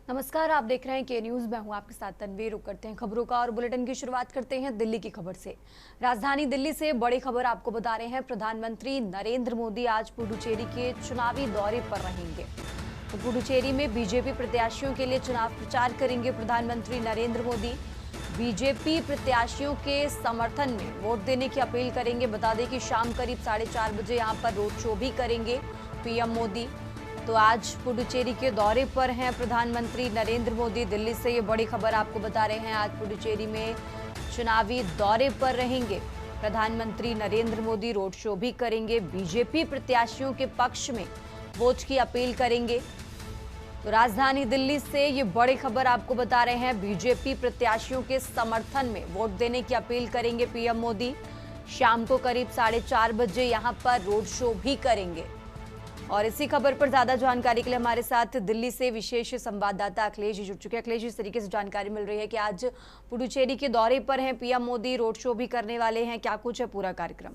नमस्कार, आप देख रहे हैं के न्यूज। मैं हूं आपके साथ तनवीर। रुक करते हैं खबरों का और बुलेटिन की शुरुआत करते हैं दिल्ली की खबर से। राजधानी दिल्ली से बड़ी खबर आपको बता रहे हैं। प्रधानमंत्री नरेंद्र मोदी आज पुडुचेरी के चुनावी दौरे पर रहेंगे। तो पुडुचेरी में बीजेपी प्रत्याशियों के लिए चुनाव प्रचार करेंगे प्रधानमंत्री नरेंद्र मोदी। बीजेपी प्रत्याशियों के समर्थन में वोट देने की अपील करेंगे। बता दें कि शाम करीब 4:30 बजे यहां पर रोड शो भी करेंगे पीएम मोदी। तो आज पुडुचेरी के दौरे पर हैं प्रधानमंत्री नरेंद्र मोदी। दिल्ली से ये बड़ी खबर आपको बता रहे हैं। आज पुडुचेरी में चुनावी दौरे पर रहेंगे प्रधानमंत्री नरेंद्र मोदी। रोड शो भी करेंगे। बीजेपी प्रत्याशियों के पक्ष में वोट की अपील करेंगे। तो राजधानी दिल्ली से ये बड़ी खबर आपको बता रहे हैं। बीजेपी प्रत्याशियों के समर्थन में वोट देने की अपील करेंगे पीएम मोदी। शाम को करीब 4:30 बजे यहां पर रोड शो भी करेंगे। और इसी खबर पर ज्यादा जानकारी के लिए हमारे साथ दिल्ली से विशेष संवाददाता अखिलेश जी जुड़ चुके हैं। अखिलेश जी, इस तरीके से जानकारी मिल रही है कि आज पुडुचेरी के दौरे पर हैं पीएम मोदी, रोड शो भी करने वाले हैं। क्या कुछ है पूरा कार्यक्रम?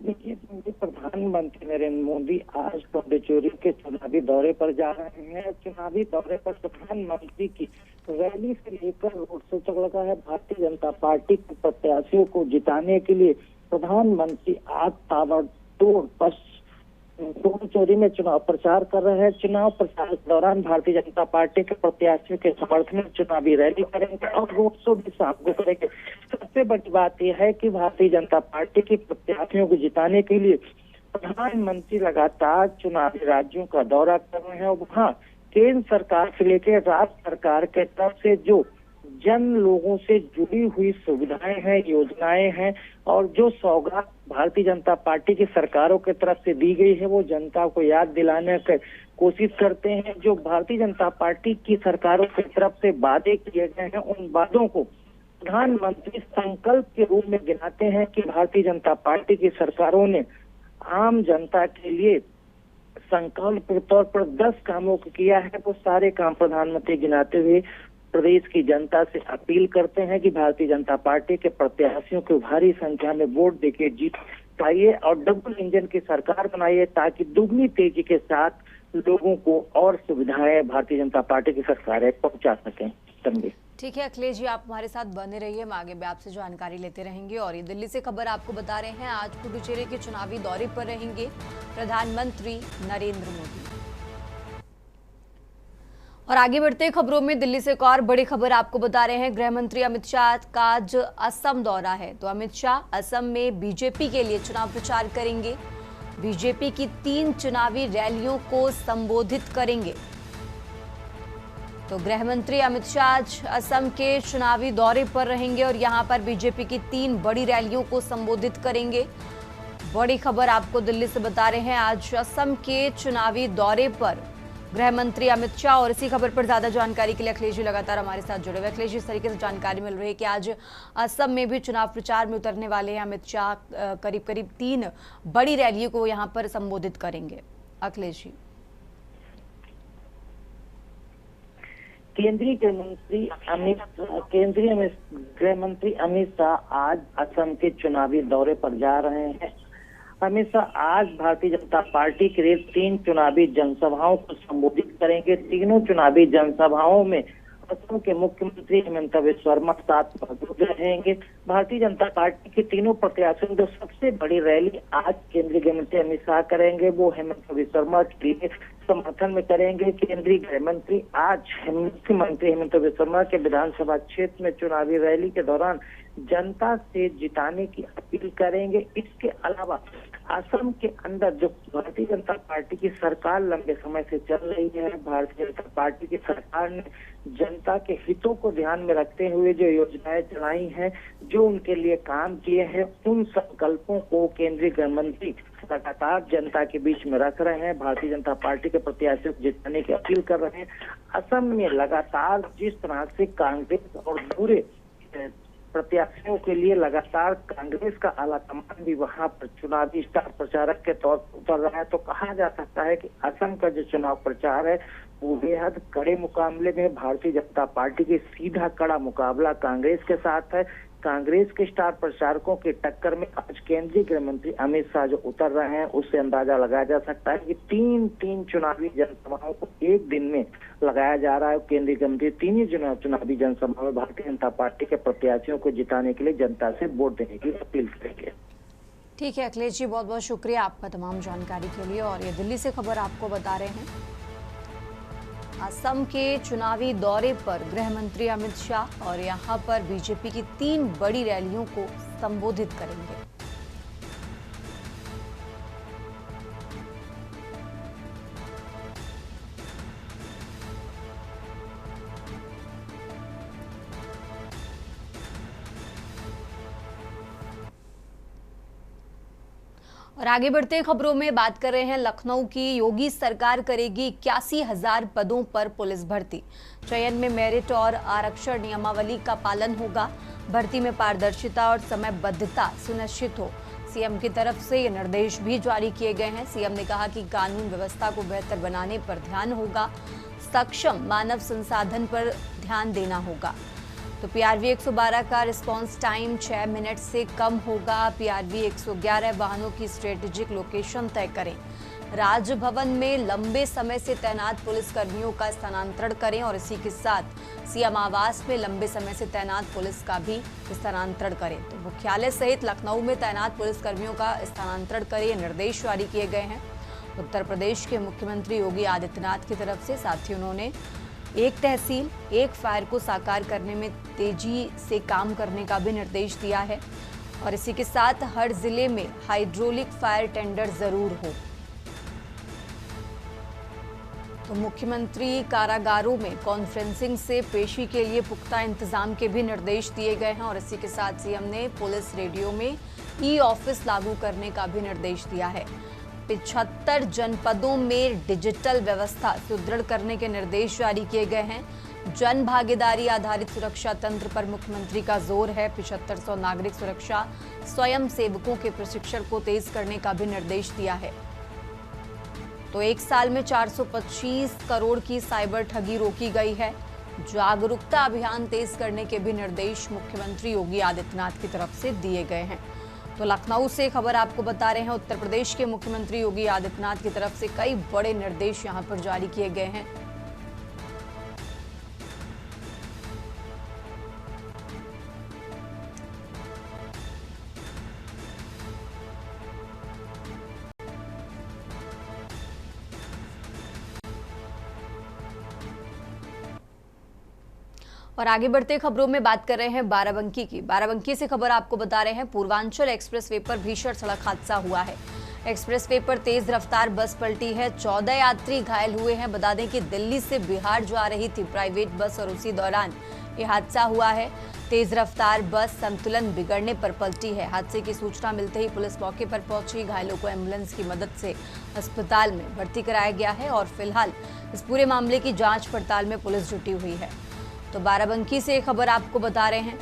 देखिए, प्रधानमंत्री नरेंद्र मोदी आज पुडुचेरी के चुनावी दौरे पर जा रहे हैं। चुनावी दौरे पर प्रधानमंत्री की रैली से लेकर रोड शो तक लगा है। भारतीय जनता पार्टी के प्रत्याशियों को जिताने के लिए प्रधानमंत्री आज ताबड़तोड़ पुडुचेरी में चुनाव प्रचार कर रहे हैं। चुनाव प्रचार के दौरान भारतीय जनता पार्टी के प्रत्याशियों के समर्थन में चुनावी रैली करेंगे और रोड शो भी शाम को करेंगे। सबसे बड़ी बात यह है कि भारतीय जनता पार्टी के प्रत्याशियों को जिताने के लिए प्रधानमंत्री लगातार चुनावी राज्यों का दौरा कर रहे हैं और वहाँ केंद्र सरकार से लेकर राज्य सरकार के तरफ से जो जन लोगों से जुड़ी हुई सुविधाएं हैं, योजनाएं हैं और जो सौगात भारतीय जनता पार्टी की सरकारों की तरफ से दी गई है, वो जनता को याद दिलाने की कोशिश करते हैं। जो भारतीय जनता पार्टी की सरकारों की तरफ से वादे किए गए हैं, उन वादों को प्रधानमंत्री संकल्प के रूप में गिनाते हैं कि भारतीय जनता पार्टी की सरकारों ने आम जनता के लिए संकल्प के तौर पर 10 कामों को किया है। वो सारे काम प्रधानमंत्री गिनाते हुए प्रदेश की जनता से अपील करते हैं कि भारतीय जनता पार्टी के प्रत्याशियों को भारी संख्या में वोट देके जीत पाइए और डबल इंजन की सरकार बनाइए ताकि दुगनी तेजी के साथ लोगों को और सुविधाएं भारतीय जनता पार्टी की सरकारें पहुंचा सकें। तंबी ठीक है अखिलेश जी, आप हमारे साथ बने रहिए। हम आगे भी आपसे जानकारी लेते रहेंगे। और ये दिल्ली से खबर आपको बता रहे हैं। आज पुडुचेरी के चुनावी दौरे पर रहेंगे प्रधानमंत्री नरेंद्र मोदी। और आगे बढ़ते खबरों में दिल्ली से एक और बड़ी खबर आपको बता रहे हैं। गृह मंत्री अमित शाह का आज असम दौरा है। तो अमित शाह असम में बीजेपी के लिए चुनाव प्रचार करेंगे। बीजेपी की 3 चुनावी रैलियों को संबोधित करेंगे। तो गृह मंत्री अमित शाह आज असम के चुनावी दौरे पर रहेंगे और यहां पर बीजेपी की 3 बड़ी रैलियों को संबोधित करेंगे। बड़ी खबर आपको दिल्ली से बता रहे हैं। आज असम के चुनावी दौरे पर गृह मंत्री अमित शाह। और इसी खबर पर ज्यादा जानकारी के लिए अखिलेश जी लगातार हमारे साथ जुड़े हुए। अखिलेश जी, इस तरीके से जानकारी मिल रही है कि आज असम में भी चुनाव प्रचार में उतरने वाले हैं अमित शाह। करीब करीब 3 बड़ी रैलियों को यहां पर संबोधित करेंगे। अखिलेश जी, केंद्रीय गृह मंत्री अमित शाह आज असम के चुनावी दौरे पर जा रहे हैं। अमित शाह आज भारतीय जनता पार्टी के लिए 3 चुनावी जनसभाओं को संबोधित करेंगे। तीनों चुनावी जनसभाओं में असम के मुख्यमंत्री हेमंत बिस्वा साथ मौजूद रहेंगे। भारतीय जनता पार्टी के तीनों प्रत्याशियों जो सबसे बड़ी रैली आज केंद्रीय गृह मंत्री अमित शाह करेंगे, वो हेमंत बिस्वा के समर्थन में करेंगे। केंद्रीय गृह मंत्री आज मुख्यमंत्री हेमंत बिस्वा के विधानसभा क्षेत्र में चुनावी रैली के दौरान जनता से जिताने की अपील करेंगे। इसके अलावा असम के अंदर जो भारतीय जनता पार्टी की सरकार लंबे समय से चल रही है, भारतीय जनता पार्टी की सरकार ने जनता के हितों को ध्यान में रखते हुए जो योजनाएं चलाई हैं, जो उनके लिए काम किए हैं, उन संकल्पों को केंद्रीय गृह मंत्री लगातार जनता के बीच में रख रहे हैं। भारतीय जनता पार्टी के प्रत्याशियों को जिताने की अपील कर रहे हैं। असम में लगातार जिस तरह से कांग्रेस और दूसरे प्रत्याशियों के लिए लगातार कांग्रेस का आला कमान भी वहां पर चुनावी स्टार प्रचारक के तौर पर उतर रहा है, तो कहा जा सकता है कि असम का जो चुनाव प्रचार है वो बेहद कड़े मुकाबले में भारतीय जनता पार्टी की सीधा कड़ा मुकाबला कांग्रेस के साथ है। कांग्रेस के स्टार प्रचारकों की टक्कर में आज केंद्रीय गृह मंत्री अमित शाह जो उतर रहे हैं, उससे अंदाजा लगाया जा सकता है कि तीन चुनावी जनसभाओं को एक दिन में लगाया जा रहा है। केंद्रीय गृह मंत्री तीन ही चुनावी जनसभा में भारतीय जनता पार्टी के प्रत्याशियों को जिताने के लिए जनता से वोट देने की अपील करेंगे। ठीक है अखिलेश जी, बहुत बहुत शुक्रिया आपका तमाम जानकारी के लिए। और ये दिल्ली से खबर आपको बता रहे हैं, असम के चुनावी दौरे पर गृह मंत्री अमित शाह और यहां पर बीजेपी की 3 बड़ी रैलियों को संबोधित करेंगे। और आगे बढ़ते खबरों में बात कर रहे हैं लखनऊ की। योगी सरकार करेगी 81,000 पदों पर पुलिस भर्ती। चयन में मेरिट और आरक्षण नियमावली का पालन होगा। भर्ती में पारदर्शिता और समयबद्धता सुनिश्चित हो। सीएम की तरफ से ये निर्देश भी जारी किए गए हैं। सीएम ने कहा कि कानून व्यवस्था को बेहतर बनाने पर ध्यान होगा। सक्षम मानव संसाधन पर ध्यान देना होगा। तो पीआरवी 112 का रिस्पांस टाइम 6 मिनट से कम होगा। पीआरवी 111 वाहनों की स्ट्रेटेजिक लोकेशन तय करें। राजभवन में लंबे समय से तैनात पुलिसकर्मियों का स्थानांतरण करें और इसी के साथ सीएम आवास में लंबे समय से तैनात पुलिस का भी स्थानांतरण करें। तो मुख्यालय सहित लखनऊ में तैनात पुलिसकर्मियों का स्थानांतरण करें, निर्देश जारी किए गए हैं। उत्तर प्रदेश के मुख्यमंत्री योगी आदित्यनाथ की तरफ से साथ ही उन्होंने एक तहसील एक फायर को साकार करने में तेजी से काम करने का भी निर्देश दिया है। और इसी के साथ हर जिले में हाइड्रोलिक फायर टेंडर जरूर हो। तो मुख्यमंत्री कारागारों में कॉन्फ्रेंसिंग से पेशी के लिए पुख्ता इंतजाम के भी निर्देश दिए गए हैं। और इसी के साथ सीएम ने पुलिस रेडियो में ई ऑफिस लागू करने का भी निर्देश दिया है। 75 जनपदों में डिजिटल व्यवस्था सुदृढ़ करने के निर्देश जारी किए गए हैं। जन भागीदारी आधारित सुरक्षा तंत्र पर मुख्यमंत्री का जोर है। 7500 नागरिक सुरक्षा स्वयं सेवकों के प्रशिक्षण को तेज करने का भी निर्देश दिया है। तो एक साल में 425 करोड़ की साइबर ठगी रोकी गई है। जागरूकता अभियान तेज करने के भी निर्देश मुख्यमंत्री योगी आदित्यनाथ की तरफ से दिए गए हैं। तो लखनऊ से खबर आपको बता रहे हैं, उत्तर प्रदेश के मुख्यमंत्री योगी आदित्यनाथ की तरफ से कई बड़े निर्देश यहां पर जारी किए गए हैं। और आगे बढ़ते खबरों में बात कर रहे हैं बाराबंकी की। बाराबंकी से खबर आपको बता रहे हैं, पूर्वांचल एक्सप्रेसवे पर भीषण सड़क हादसा हुआ है। एक्सप्रेसवे पर तेज रफ्तार बस पलटी है। 14 यात्री घायल हुए हैं। बता दें कि दिल्ली से बिहार जा रही थी प्राइवेट बस और उसी दौरान ये हादसा हुआ है। तेज रफ्तार बस संतुलन बिगड़ने पर पलटी है। हादसे की सूचना मिलते ही पुलिस मौके पर पहुंची। घायलों को एम्बुलेंस की मदद से अस्पताल में भर्ती कराया गया है और फिलहाल इस पूरे मामले की जांच पड़ताल में पुलिस जुटी हुई है। तो बाराबंकी से खबर आपको बता रहे हैं,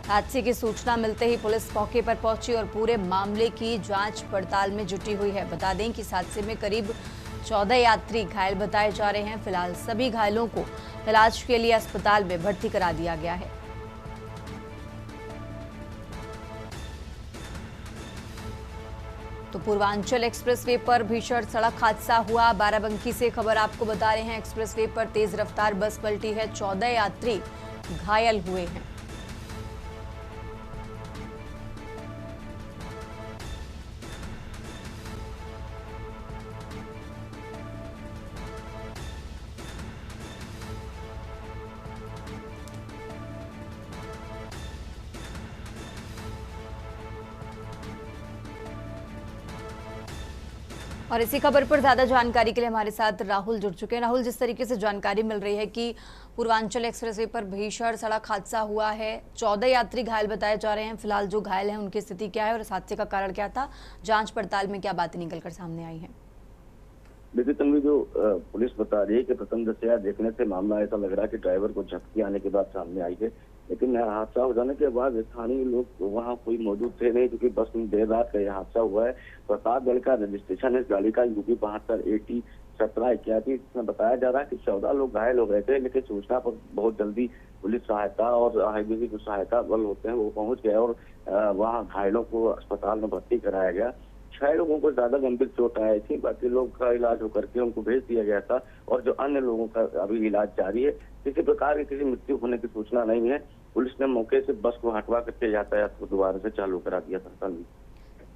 हादसे की सूचना मिलते ही पुलिस मौके पर पहुंची और पूरे मामले की जांच पड़ताल में जुटी हुई है। बता दें कि इस हादसे में करीब 14 यात्री घायल बताए जा रहे हैं। फिलहाल सभी घायलों को इलाज के लिए अस्पताल में भर्ती करा दिया गया है। तो पूर्वांचल एक्सप्रेसवे पर भीषण सड़क हादसा हुआ। बाराबंकी से खबर आपको बता रहे हैं, एक्सप्रेसवे पर तेज रफ्तार बस पलटी है। 14 यात्री घायल हुए हैं। और इसी खबर पर ज्यादा जानकारी के लिए हमारे साथ राहुल जुड़ चुके हैं। राहुल, जिस तरीके से जानकारी मिल रही है कि पूर्वांचल एक्सप्रेसवे पर भीषण सड़क हादसा हुआ है, 14 यात्री घायल बताए जा रहे हैं। फिलहाल जो घायल हैं उनकी स्थिति क्या है और इस हादसे का कारण क्या था, जांच पड़ताल में क्या बातें निकलकर सामने आई है? देखिए तन्वी, जो पुलिस बता रही है कि प्रथम दृष्टया देखने से मामला ऐसा लग रहा है कि ड्राइवर को झपकी आने के बाद सामने आई है, लेकिन हादसा हो जाने के बाद स्थानीय लोग वहां कोई मौजूद थे नहीं, क्योंकि बस में देर रात का यह हादसा हुआ है। प्रतापगढ़ का रजिस्ट्रेशन है इस गाड़ी का, यूपी 72 AT सत्रह किया थी। इसमें बताया जा रहा है कि 14 लोग घायल हो गए थे, लेकिन सूचना पर बहुत जल्दी पुलिस सहायता और हाईवे की जो सहायता बल होते हैं वो पहुंच गए और वहां घायलों को अस्पताल में भर्ती कराया गया। 6 लोगों को ज्यादा गंभीर चोट आई थी, बाकी लोग का इलाज होकर के उनको भेज दिया गया था और जो अन्य लोगों का अभी इलाज जारी है। किसी प्रकार की किसी मृत्यु होने की सूचना नहीं है। पुलिस ने मौके से बस को हटवा करके यातायात को दोबारा से चालू करा दिया था।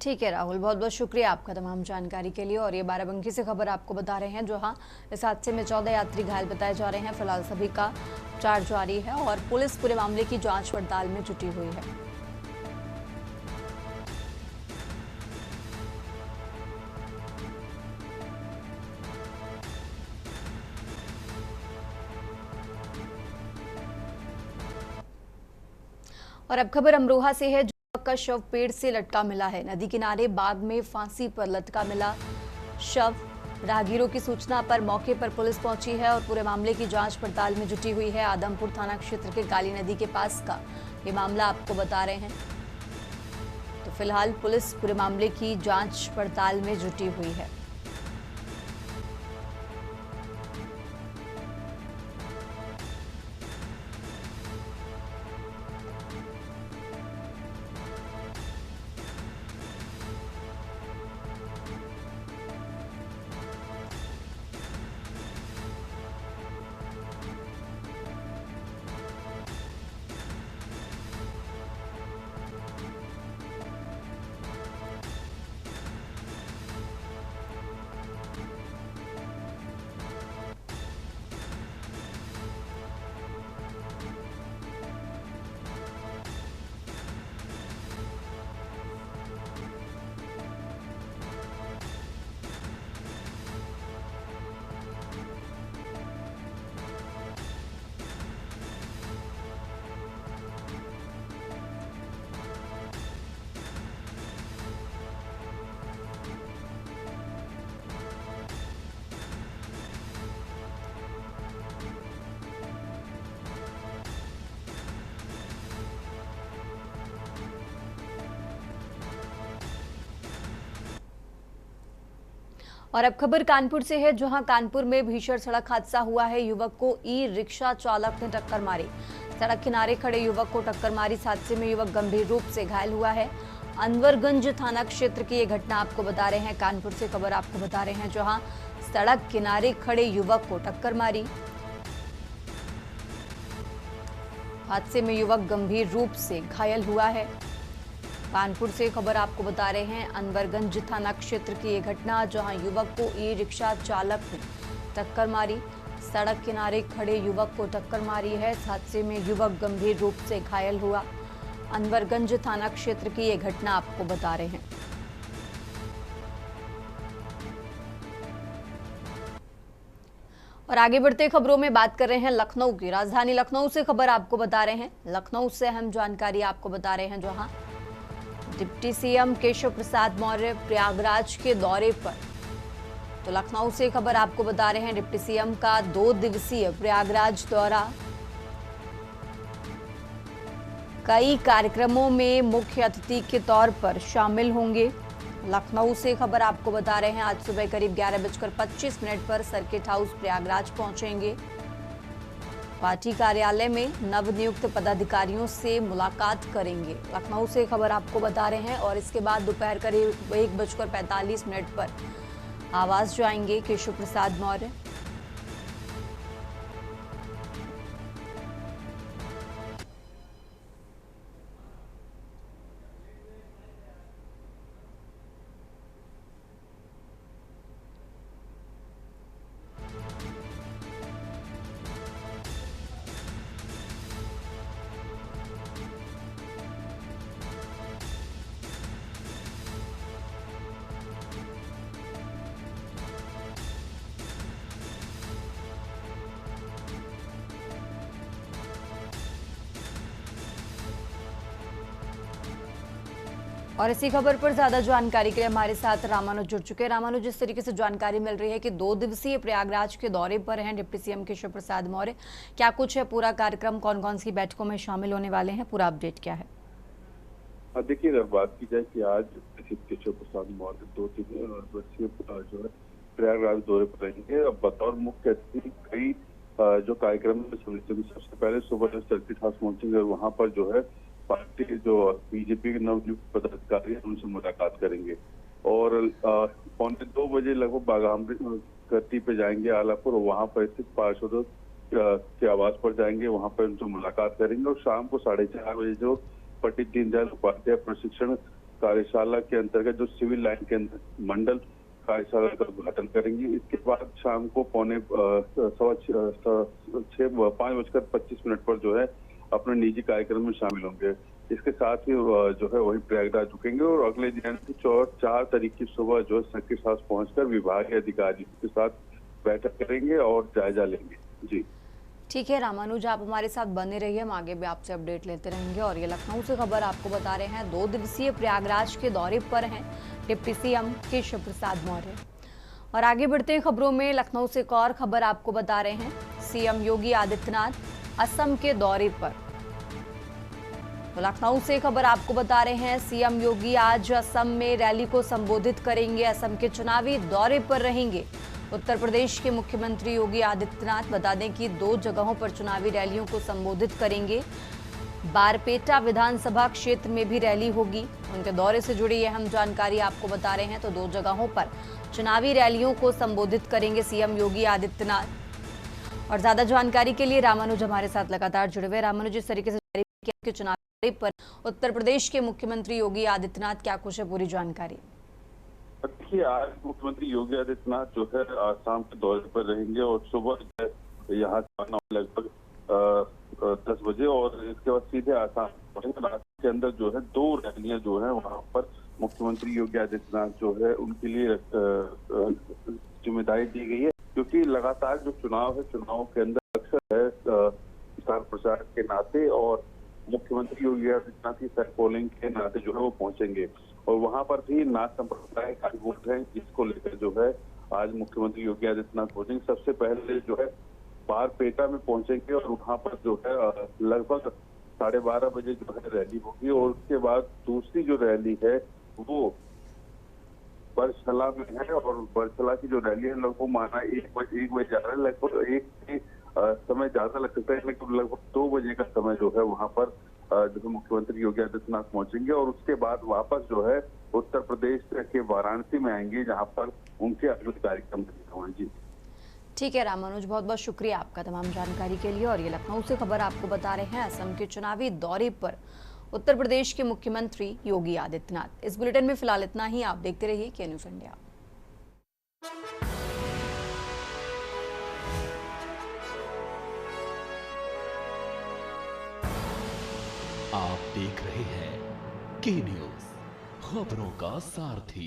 ठीक है राहुल, बहुत बहुत शुक्रिया आपका तमाम जानकारी के लिए। और ये बाराबंकी से खबर आपको बता रहे हैं, जहां इस हादसे में 14 यात्री घायल बताए जा रहे हैं। फिलहाल सभी का उपचार जारी है और पुलिस पूरे मामले की जांच पड़ताल में जुटी हुई है। और अब खबर अमरोहा से है। युवक का शव पेड़ से लटका मिला है। नदी किनारे बाग में फांसी पर लटका मिला शव। राहगीरों की सूचना पर मौके पर पुलिस पहुंची है और पूरे मामले की जांच पड़ताल में जुटी हुई है। आदमपुर थाना क्षेत्र के काली नदी के पास का ये मामला आपको बता रहे हैं। तो फिलहाल पुलिस पूरे मामले की जांच पड़ताल में जुटी हुई है। और अब खबर कानपुर से है, जहां कानपुर में भीषण सड़क हादसा हुआ है। युवक को ई रिक्शा चालक ने टक्कर मारी। सड़क किनारे खड़े युवक को टक्कर मारी। इस हादसे में युवक गंभीर रूप से घायल हुआ है। अनवरगंज थाना क्षेत्र की ये घटना आपको बता रहे हैं। कानपुर से खबर आपको बता रहे हैं, जहां सड़क किनारे खड़े युवक को टक्कर मारी। हादसे में युवक गंभीर रूप से घायल हुआ है। कानपुर से खबर आपको बता रहे हैं। अनवरगंज थाना क्षेत्र की ये घटना, जहां युवक को ई रिक्शा चालक ने टक्कर मारी। सड़क किनारे खड़े युवक को टक्कर मारी है। इस हादसे में युवक गंभीर रूप से घायल हुआ। अनवरगंज थाना क्षेत्र की ये घटना आपको बता रहे हैं। और आगे बढ़ते खबरों में बात कर रहे हैं लखनऊ की। राजधानी लखनऊ से खबर आपको बता रहे हैं। लखनऊ से अहम जानकारी आपको बता रहे हैं, जहां डिप्टी सीएम केशव प्रसाद मौर्य प्रयागराज के दौरे पर। तो लखनऊ से खबर आपको बता रहे हैं, डिप्टी सीएम का 2 दिवसीय प्रयागराज दौरा। कई कार्यक्रमों में मुख्य अतिथि के तौर पर शामिल होंगे। लखनऊ से खबर आपको बता रहे हैं, आज सुबह करीब 11:25 पर सर्किट हाउस प्रयागराज पहुंचेंगे। पार्टी कार्यालय में नवनियुक्त पदाधिकारियों से मुलाकात करेंगे। लखनऊ से खबर आपको बता रहे हैं। और इसके बाद दोपहर करीब 1:45 पर आवास जाएंगे केशव प्रसाद मौर्य। और इसी खबर पर ज्यादा जानकारी के लिए हमारे साथ रामानुज जुड़ चुके हैं। रामानुज, जिस तरीके से जानकारी मिल रही है कि 2 दिवसीय प्रयागराज के दौरे पर हैं डिप्टी सीएम केशव प्रसाद मौर्य, क्या कुछ है पूरा कार्यक्रम, कौन कौन सी बैठकों में शामिल होने वाले हैं, पूरा अपडेट क्या है? देखिए, बात की जाए कि आज केशव प्रसाद मौर्य 2 दिवसीय जो है प्रयागराज दौरे पर रहेंगे। अब बतौर मुख्य अतिथि कई जो कार्यक्रम में सम्मिलित होंगे। सबसे पहले सुबह जो सर्किट हाउस पहुंचेंगे, वहां पर जो है पार्टी के जो बीजेपी के नवनियुक्त पदाधिकारी हैं उनसे मुलाकात करेंगे और 1:45 लगभग बागामरी गति पे जाएंगे आलापुर, और वहां पर स्थित पार्षदों के आवास पर जाएंगे, वहां पर उनसे मुलाकात करेंगे और शाम को 4:30 बजे जो पंडित दीनदयाल उपाध्याय प्रशिक्षण कार्यशाला के अंतर्गत जो सिविल लाइन के अंदर मंडल कार्यशाला का उद्घाटन करेंगे। इसके बाद शाम को 5:25 पर जो है अपने निजी कार्यक्रम में शामिल होंगे। इसके साथ ही जो है वही प्रयागराज रुकेंगे और अगले दिन की 4 तारीख की सुबह जो है सर्किट हाउस पहुंचकर विभागीय अधिकारियों के साथ बैठक करेंगे और जायजा लेंगे। जी ठीक है रामानुज, आप हमारे साथ बने रहिए, हम आगे भी आपसे अपडेट लेते रहेंगे। और ये लखनऊ से खबर आपको बता रहे हैं, 2 दिवसीय प्रयागराज के दौरे पर हैं डिप्टी सीएम केशव प्रसाद मौर्य। और आगे बढ़ते हैं खबरों में, लखनऊ से एक और खबर आपको बता रहे हैं, सीएम योगी आदित्यनाथ असम के दौरे पर। तो लखनऊ से खबर आपको बता रहे हैं, सीएम योगी आज असम में रैली को संबोधित करेंगे, असम के चुनावी दौरे पर रहेंगे। उत्तर प्रदेश के मुख्यमंत्री योगी आदित्यनाथ बता दें कि 2 जगहों पर चुनावी रैलियों को संबोधित करेंगे। बारपेटा विधानसभा क्षेत्र में भी रैली होगी। उनके दौरे से जुड़ी अहम जानकारी आपको बता रहे हैं। तो 2 जगहों पर चुनावी रैलियों को संबोधित करेंगे सीएम योगी आदित्यनाथ। और ज्यादा जानकारी के लिए रामानुज हमारे साथ लगातार जुड़े हुए। रामानुज, इस तरीके से चुनावी पर उत्तर प्रदेश के मुख्यमंत्री योगी आदित्यनाथ, क्या कुछ है पूरी जानकारी? देखिए, आज मुख्यमंत्री योगी आदित्यनाथ जो है आसाम के दौरे पर रहेंगे और सुबह यहाँ लगभग 10 बजे और इसके बाद सीधे आसाम पहुंचेंगे। राज्य के अंदर जो है 2 रैलियां जो है वहां पर मुख्यमंत्री योगी आदित्यनाथ जो है उनके लिए जिम्मेदारी दी गई है, क्योंकि लगातार जो चुनाव है, चुनाव के अंदर अक्सर है स्टार प्रचारक के नाते और मुख्यमंत्री योगी आदित्यनाथ की सर पोलिंग के नाते जो है वो पहुंचेंगे और वहां पर भी नाथ संप्रदाय का वोट है, जिसको लेकर जो है आज मुख्यमंत्री योगी आदित्यनाथ पहुंचेंगे। सबसे पहले जो है बारपेटा में पहुंचेंगे और वहां पर जो है लगभग 12:30 बजे जो है रैली होगी और उसके बाद दूसरी जो रैली है वो बरछला में है और बरछला की जो रैली है लगभग माना 1 बजे जा रहा है। लगभग 1 समय ज्यादा लग सकता है, लेकिन लगभग 2 बजे का समय जो है वहां पर जो है मुख्यमंत्री योगी आदित्यनाथ पहुंचेंगे और उसके बाद वापस जो है उत्तर प्रदेश के वाराणसी में आएंगे, जहां पर उनके अगले कार्यक्रम होंगे। जी ठीक है रामानुज, बहुत बहुत शुक्रिया आपका तमाम जानकारी के लिए। और ये लखनऊ से खबर आपको बता रहे हैं, असम के चुनावी दौरे पर उत्तर प्रदेश के मुख्यमंत्री योगी आदित्यनाथ। इस बुलेटिन में फिलहाल इतना ही। आप देखते रहिए के न्यूज़ इंडिया। आप देख रहे हैं के न्यूज़, खबरों का सारथी।